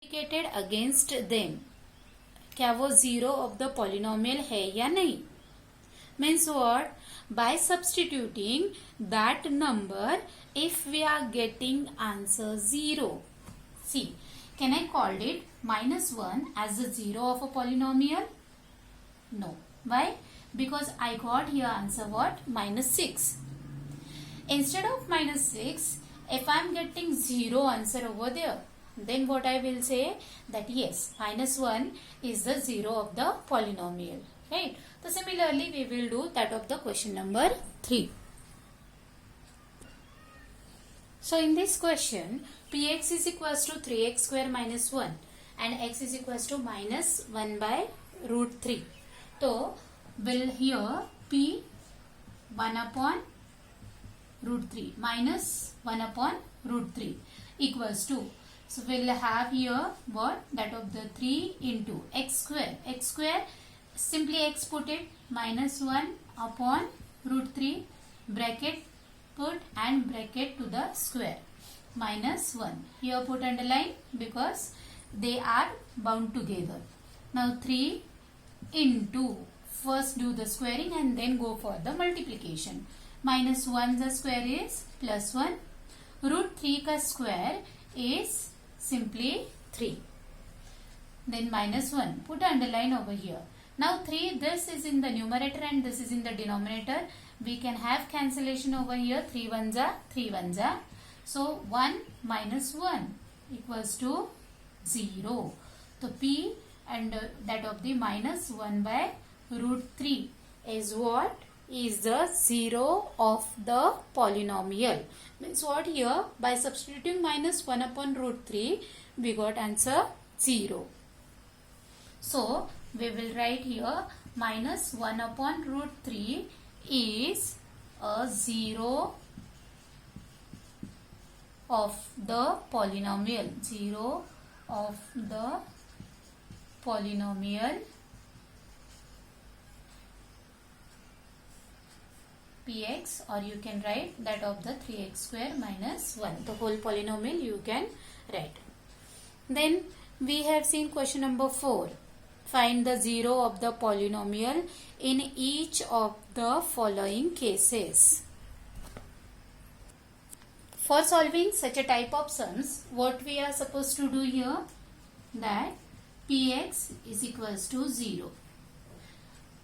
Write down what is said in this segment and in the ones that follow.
Indicated against them, क्या वो zero of the polynomial है या नहीं. Means what? Bye substituting that number if we are getting answer 0. See, can I call it -1 as the zero of a polynomial? No. Why? Because I got here answer what? -6. Instead of -6, if I am getting 0 answer over there, then what I will say? That yes, -1 is the zero of the polynomial. Right? So similarly, we will do that of the question number 3. So in this question, px is equals to 3x square minus 1 and x is equals to minus 1 by root 3. So will here p 1 upon root 3 minus 1 upon root 3 equals to, so we'll have here what? That of the 3 into x square. X square, simply x put it, minus 1 upon root 3 bracket put and bracket to the square minus 1. Here put underline because they are bound together. Now 3 into, first do the squaring and then go for the multiplication. Minus 1 the square is plus 1. Root 3 ka square is simply 3. Then minus 1. Put underline over here. Now 3, this is in the numerator and this is in the denominator. We can have cancellation over here. 3 ones are 3 ones are. So 1 minus 1 equals to 0. So p and that of the minus 1 by root 3 is what? Is the zero of the polynomial. Means what here? By substituting minus 1 upon root 3, we got answer 0. So we will write here minus 1 upon root 3 is a zero of the polynomial. Zero of the polynomial px, or you can write that of the 3x square minus 1. The whole polynomial you can write. Then we have seen question number 4. Find the zero of the polynomial in each of the following cases. For solving such a type of sums, what we are supposed to do here? That px is equals to 0.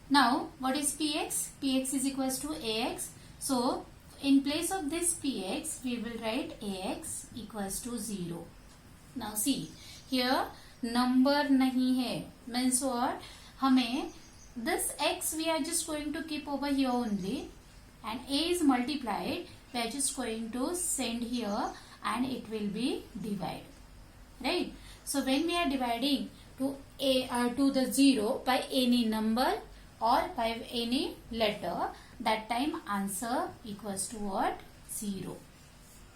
Now, what is px? Px is equals to ax. So, in place of this px, we will write ax equals to 0. Now, see, here number nahi hai. Means what? हमें this x we are just going to keep over here only, and a is multiplied. We are just going to send here and it will be divided. Right? So, when we are dividing to to the 0 by any number or by any letter, that time answer equals to what? 0.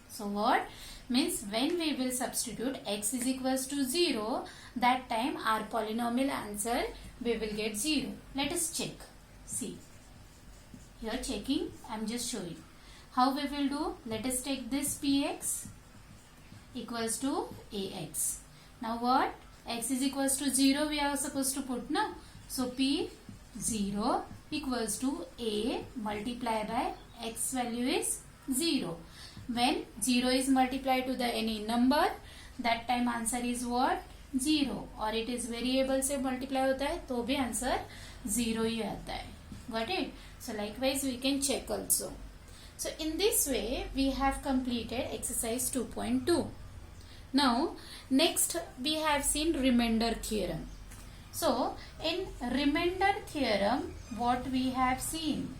So what? Means when we will substitute x is equals to 0, that time our polynomial answer we will get 0. Let us check. See. Here checking, I am just showing. How we will do? Let us take this px equals to ax. Now what? X is equals to 0 we are supposed to put, no? So p 0 equals to a multiplied by x value is 0. When 0 is multiplied to the any number, that time answer is what? 0. और it is variable से multiply होता है तो भी answer 0 ही आता है. Got it? So likewise we can check also. So in this way we have completed exercise 2.2. Now next we have seen remainder theorem. So in remainder theorem what we have seen?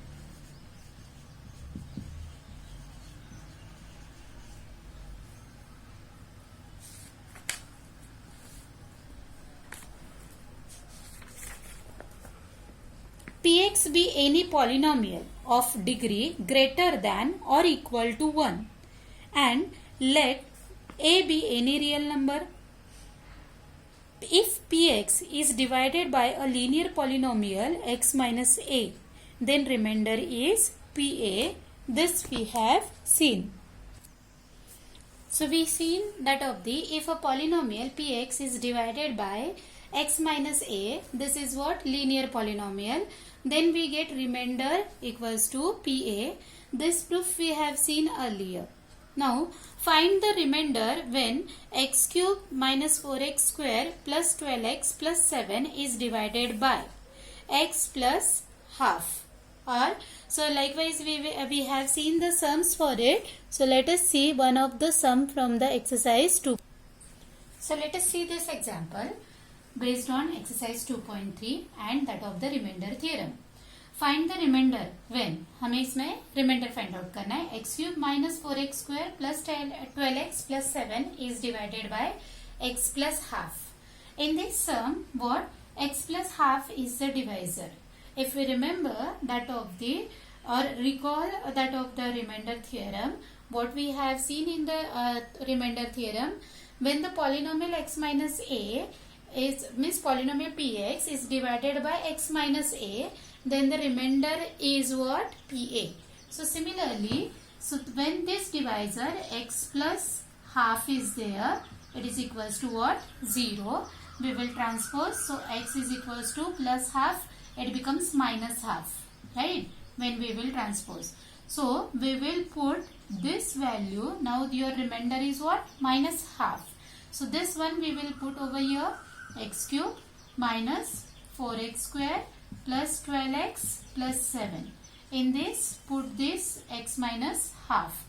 Px be any polynomial of degree greater than or equal to 1 and let a be any real number. If px is divided by a linear polynomial x minus a, then remainder is pa. This we have seen. So we seen that of the if a polynomial px is divided by x minus a, this is what linear polynomial, then we get remainder equals to pa. This proof we have seen earlier. Now find the remainder when x cube minus 4x square plus 12x plus 7 is divided by x plus half. Or so likewise we have seen the sums for it. So let us see one of the sum from the exercise 2. So let us see this example based on exercise 2.3 and that of the remainder theorem. Find the remainder when हमें इसमें remainder find out करना है. x cube minus 4x square plus 12x plus 7 is divided by x plus half. In this sum, what x plus half is the divisor. If we remember that of the or recall that of the remainder theorem, what we have seen in the remainder theorem, when the polynomial x minus a is means polynomial px is divided by x minus a, then the remainder is what? Pa. So similarly, so when this divisor x plus half is there, it is equals to what? 0. We will transpose. So x is equals to plus half. It becomes minus half, right? When we will transpose. So we will put this value. Now your remainder is what? Minus half. So this one we will put over here. X cube minus 4x square plus 12x plus 7. In this, put this x minus half.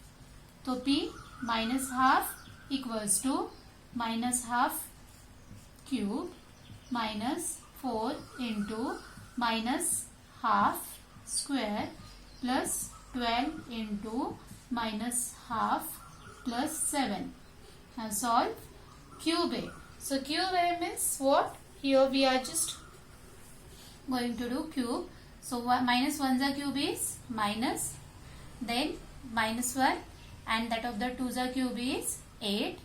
So p minus half equals to minus half cube minus 4 into minus half square plus 12 into minus half plus 7. Now solve cube A. So cube A means what? Here we are just going to do cube. So minus 1's cube is minus, then minus 1, and that of the 2's cube is 8,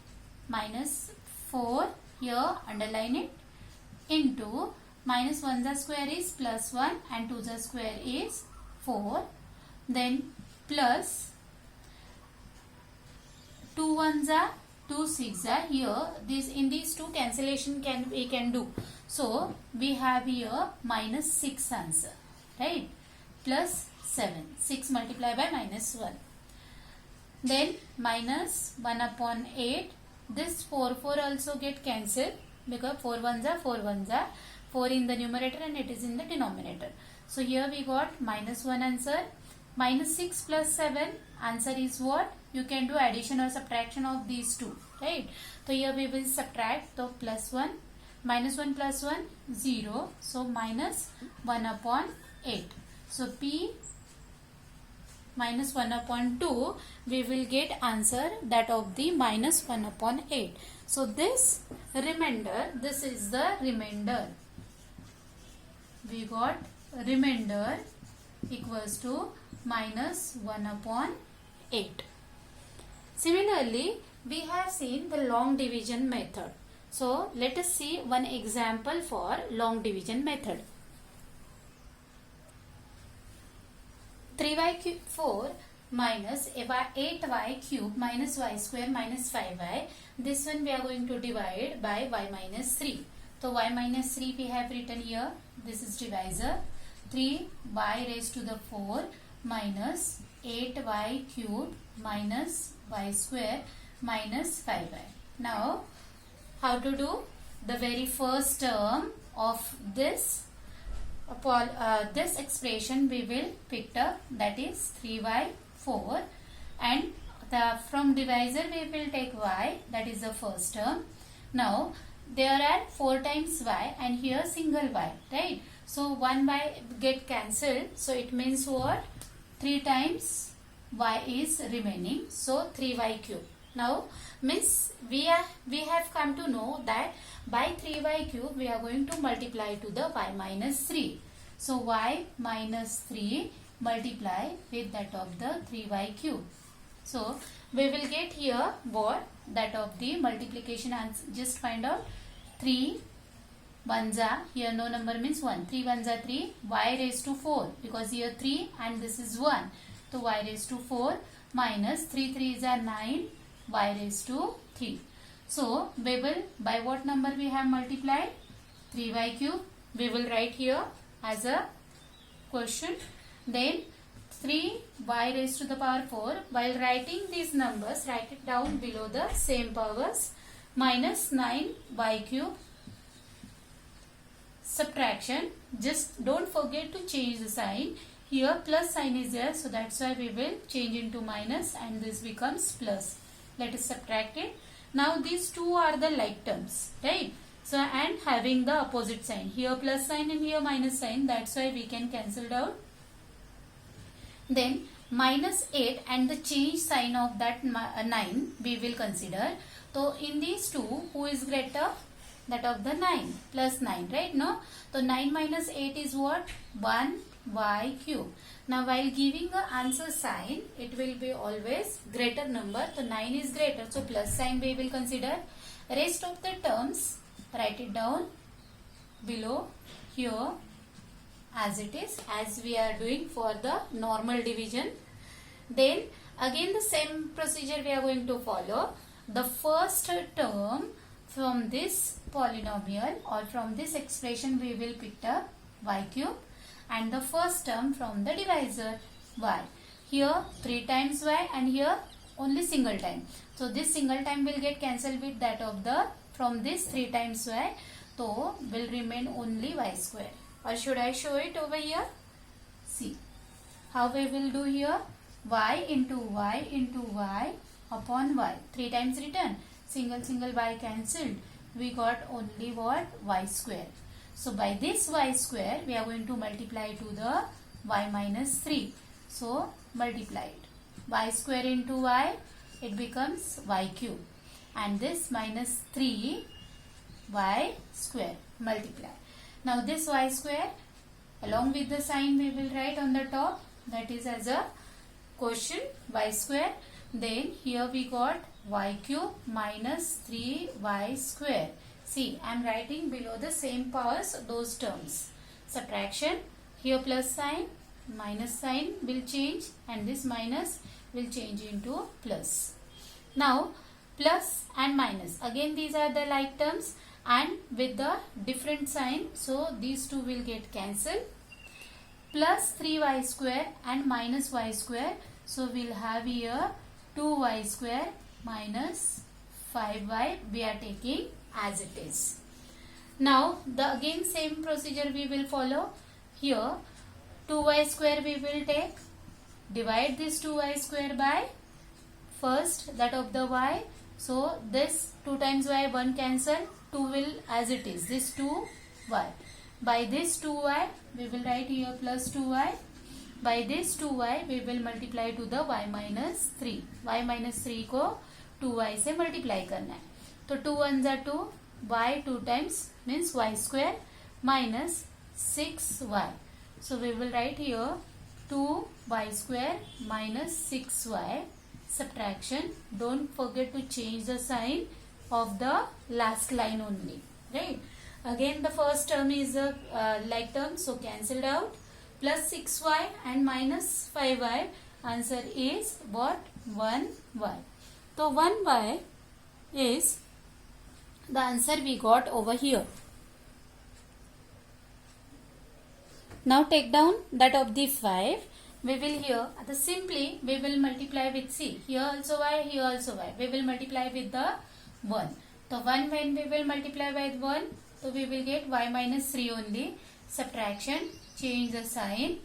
minus 4, here underline it, into minus 1's square is plus 1 and 2's square is 4, then plus 2 1's are 2 6's are here. This in these two cancellation we can do. So we have here minus 6 answer, right? Plus 7. 6 multiplied by minus 1. Then minus 1 upon 8. This 4 also get cancelled because 4 1's are 4 1's are 4 in the numerator and it is in the denominator. So here we got minus 1 answer. Minus 6 plus 7 answer is what? You can do addition or subtraction of these two, right? So here we will subtract. So plus 1, minus 1 plus 1, 0. So minus 1 upon 8. So P minus 1 upon 2, we will get answer that of the minus 1 upon 8. So this remainder, this is the remainder. We got remainder equals to minus 1 upon 8. Similarly, we have seen the long division method. So let us see one example for long division method. 3y cube 4 minus 8y cube minus y square minus 5y. This one we are going to divide by y minus 3. So y minus 3 we have written here. This is divisor. 3y raised to the 4 minus 8y cube minus y square minus 5y. Now how to do? The very first term of this this expression we will pick up, that is 3y 4, and from divisor we will take y, that is the first term. Now there are 4 times y and here single y, right? So 1 y get cancelled, so it means what? 3 times y is remaining, so 3y cube. Now means we have come to know that by 3y cube we are going to multiply to the y minus 3. So y minus 3 multiply with that of the 3y cube. So we will get here what? That of the multiplication answer. Just find out 3 1's are, here no number means 1. 3 1's are 3, y raised to 4 because here 3 and this is 1. So y raised to 4 minus 3 3's are 9 y raised to 3. So we will, by what number we have multiplied? 3y cube. We will write here as a question. Then 3y raised to the power 4. While writing these numbers, write it down below the same powers. Minus 9y cube. Subtraction. Just don't forget to change the sign. Here plus sign is there, so that's why we will change into minus and this becomes plus. Let us subtract it. Now these two are the like terms, right? So and having the opposite sign. Here plus sign and here minus sign. That's why we can cancel out. Then minus 8 and the change sign of that 9 we will consider. So in these two, who is greater? That of the 9 plus 9, right? No? So 9 minus 8 is what? 1y cube. Now while giving the answer sign, it will be always greater number. So 9 is greater. So plus sign we will consider. Rest of the terms, write it down below here as it is, as we are doing for the normal division. Then again the same procedure we are going to follow. The first term from this polynomial or from this expression we will pick up y cube, and the first term from the divisor y. Here 3 times y and here only single time. So this single time will get cancelled with that of the from this 3 times y. So will remain only y square. Or should I show it over here? See how we will do here. Y into y upon y. 3 times return. Single y cancelled. We got only what? Y square. So by this y square we are going to multiply to the y minus 3. So multiply it. Y square into y, it becomes y cube. And this minus 3 y square. Multiply. Now this y square along with the sign we will write on the top, that is as a quotient y square. Then here we got y cube minus 3y square. See, I am writing below the same powers those terms. Subtraction. Here plus sign, minus sign will change and this minus will change into plus. Now plus and minus. Again these are the like terms and with the different sign. So these two will get cancelled. Plus 3y square and minus y square. So we'll have here 2y square minus 5y we are taking as it is. Now the again same procedure we will follow. Here 2y square we will take. Divide this 2y square by first that of the y. So this 2 times y 1 cancel. 2 will as it is. This 2y. By this 2y we will write here plus 2y. By this 2y we will multiply to the y minus 3. y minus 3 को 2y से multiply करना है. तो 2 1s are 2. y 2 times means y square minus 6y. So we will write here 2y square minus 6y. Subtraction. Don't forget to change the sign of the last line only. Right. Again the first term is a like term, so cancelled out. Plus 6y and minus 5y. Answer is what? 1y. So 1y is the answer we got over here. Now take down that of the 5. We will here simply we will multiply with c. Here also y, here also y. We will multiply with the 1. So 1 when we will multiply with 1, so we will get y minus 3 only. Subtraction. Change the sign.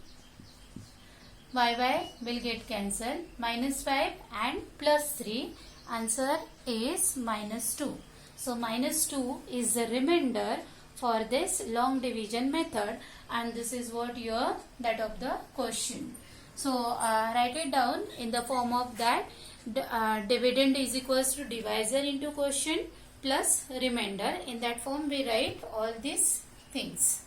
y will get cancelled. Minus 5 and plus 3. Answer is minus 2. So minus 2 is the remainder for this long division method, and this is what your that of the question. So write it down in the form of that dividend is equals to divisor into quotient plus remainder. In that form we write all these things.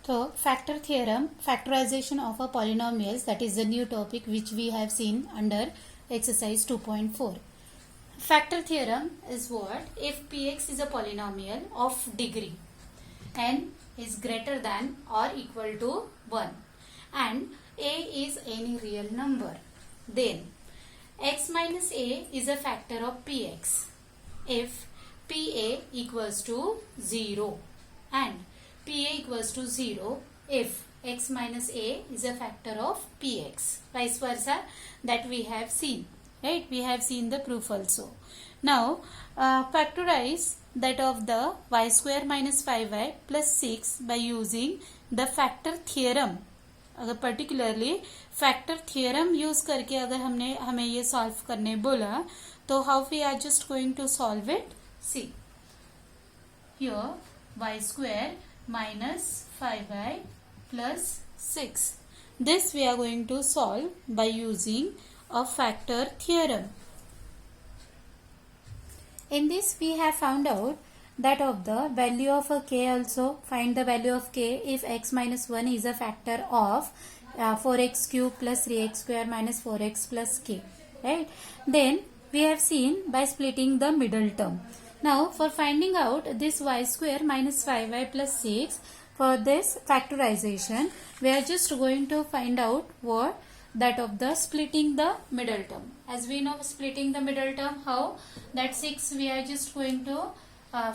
So factor theorem, factorization of a polynomials, that is the new topic which we have seen under exercise 2.4. Factor theorem is what? If px is a polynomial of degree n is greater than or equal to 1 and a is any real number, then x minus a is a factor of px if pa equals to 0 and pa equals to 0 if x minus a is a factor of px, vice versa, that we have seen, right? We have seen the proof also. Now factorize that of the y square minus 5y plus 6 by using the factor theorem. अगर particularly factor theorem use करके अगर हमें ये solve करने बोला तो how we are just going to solve it. See here y square minus 5y plus 6. This we are going to solve by using a factor theorem. In this we have found out that of the value of a k also. Find the value of k if x minus 1 is a factor of 4x cube plus 3x square minus 4x plus k, right? Then we have seen by splitting the middle term. Now for finding out this y square minus 5y plus 6, for this factorization we are just going to find out what that of the splitting the middle term. As we know, splitting the middle term, how that 6 we are just going to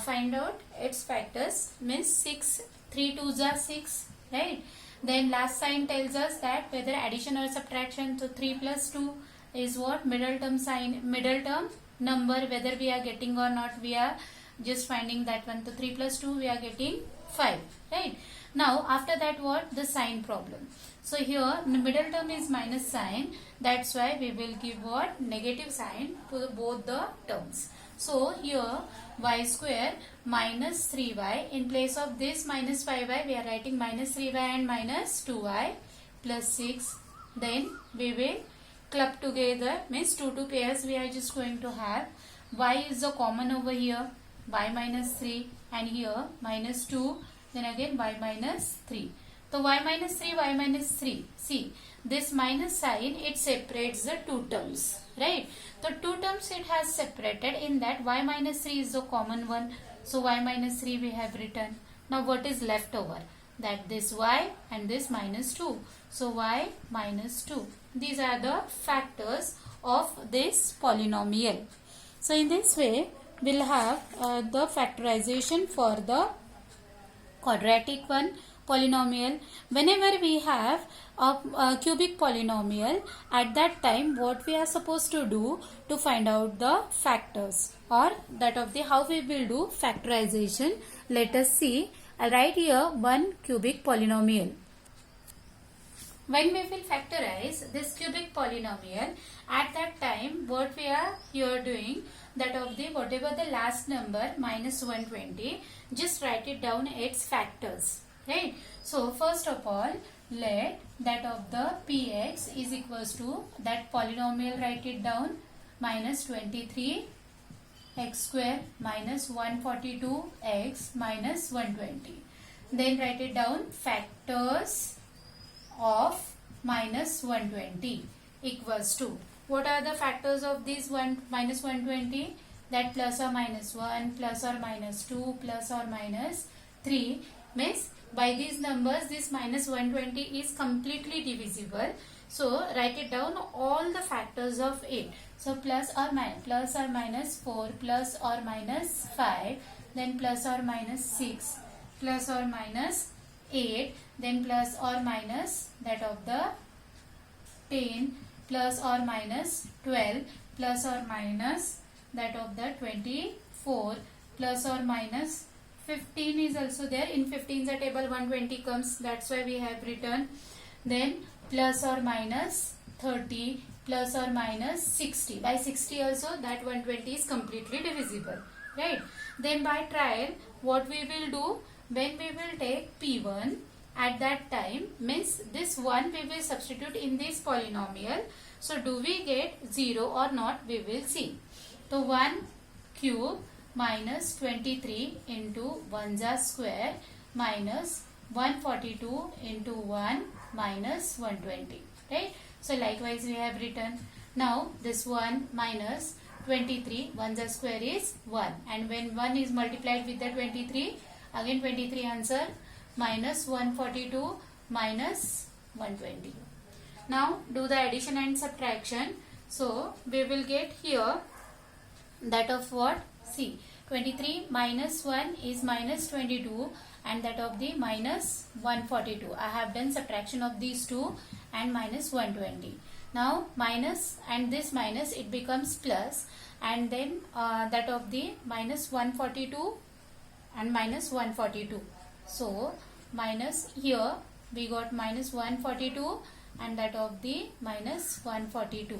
find out its factors, means 6 3 2s are 6, right? Then last sign tells us that whether addition or subtraction, so 3 plus 2 is what middle term sign, middle term number, whether we are getting or not, we are just finding that one. So 3 plus 2 we are getting 5, right? Now after that what, the sign problem. So here the middle term is minus sign, that's why we will give what, negative sign to both the terms. So here y square minus 3y, in place of this minus 5y we are writing minus 3y and minus 2y plus 6. Then we will club together, means 2 pairs we are just going to have. Y is the common over here, y minus 3, and here minus 2, then again y minus 3. So y minus 3, y minus 3. See, this minus sign, it separates the two terms, right? The two terms it has separated, in that y minus 3 is the common one. So y minus 3 we have written. Now what is left over? That this y and this minus 2. So y minus 2. These are the factors of this polynomial. So in this way, we'll have the factorization for the quadratic one polynomial. Whenever we have a cubic polynomial, at that time what we are supposed to do to find out the factors, or that of the how we will do factorization. Let us see. I'll write here one cubic polynomial. When we will factorize this cubic polynomial, at that time what we are here doing, that of the whatever the last number minus 120, just write it down its factors, right? So first of all, let that of the px is equals to that polynomial, write it down, minus 23 x square minus 142 x minus 120. Then write it down, factors of minus 120 equals to, what are the factors of this minus 120? That plus or minus 1, plus or minus 2, plus or minus 3. Means by these numbers this minus 120 is completely divisible. So write it down, all the factors of it. So plus or minus 4, plus or minus 5, then plus or minus 6, plus or minus 8, then plus or minus that of the 10, plus or minus 12, plus or minus that of the 24, plus or minus 15 is also there. In 15's table 120 comes, that's why we have written. Then plus or minus 30, plus or minus 60. By 60 also that 120 is completely divisible, right? Then by trial, what we will do, when we will take P1, at that time, means this 1 we will substitute in this polynomial. So do we get 0 or not, we will see. So 1 cube minus 23 into 1's square minus 142 into 1 minus 120, right? So likewise we have written. Now this 1 minus 23, 1's square is 1, and when 1 is multiplied with the 23, again 23 answer, minus 142 minus 120. Now do the addition and subtraction. So we will get here that of what? See, 23 minus 1 is minus 22 and that of the minus 142. I have done subtraction of these two and minus 120. Now minus and this minus, it becomes plus, and then that of the minus 142 and minus 142. So minus, here we got minus 142 and that of the minus 142.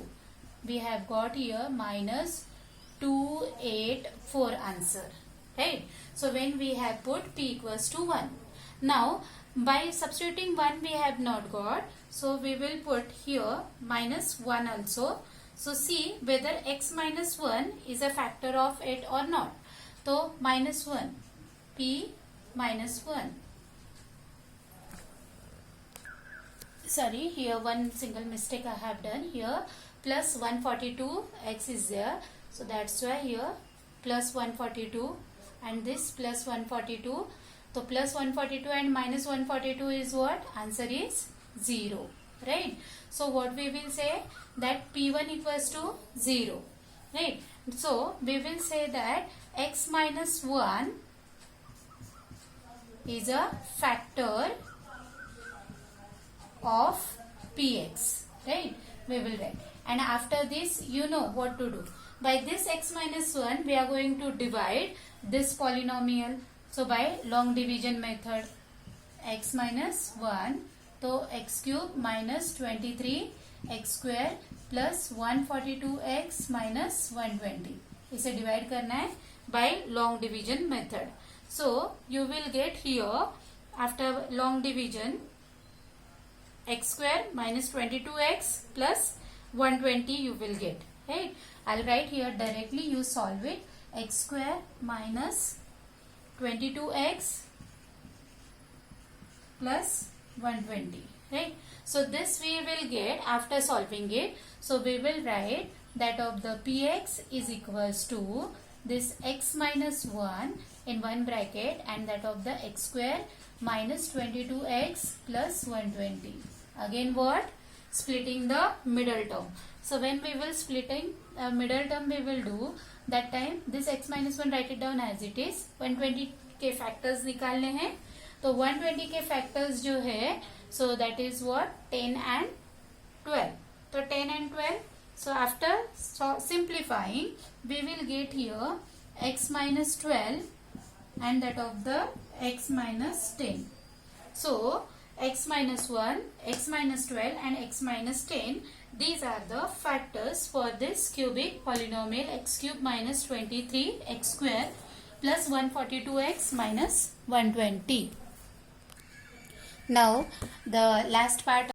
We have got here minus 284 answer, right? So when we have put p equals to 1. Now by substituting 1 we have not got, so we will put here minus 1 also. So see whether x minus 1 is a factor of it or not. So minus 1, p minus 1. Sorry, here one single mistake I have done. Here plus 142 x is there, so that's why here plus 142 and this plus 142. So plus 142 and minus 142 is what? Answer is 0, right? So what we will say, that p1 equals to 0, right? So we will say that x minus 1 is a factor of px, right? We will write, and after this you know what to do. By this x minus 1 we are going to divide this polynomial. So by long division method, x minus 1, so x cube minus 23 x square plus 142x minus 120, इसे divide करना है by long division method. So you will get here after long division x square minus 22x plus 120 you will get, right? I'll write here directly, you solve it. X square minus 22x plus 120, right? So this we will get after solving it. So we will write that of the px is equals to this x minus 1 in one bracket and that of the x square minus 22x plus 120. Again what? Splitting the middle term. So when we will splitting middle term we will do, that time this x minus 1 write it down as it is. 120 के factors निकालने हैं, तो 120 के factors जो है, so that is what? 10 and 12. तो 10 and 12. So after simplifying we will get here x minus 12 and that of the x minus 10. So x minus 1, x minus 12 and x minus 10, these are the factors for this cubic polynomial x cube minus 23 x square plus 142x minus 120. Now the last part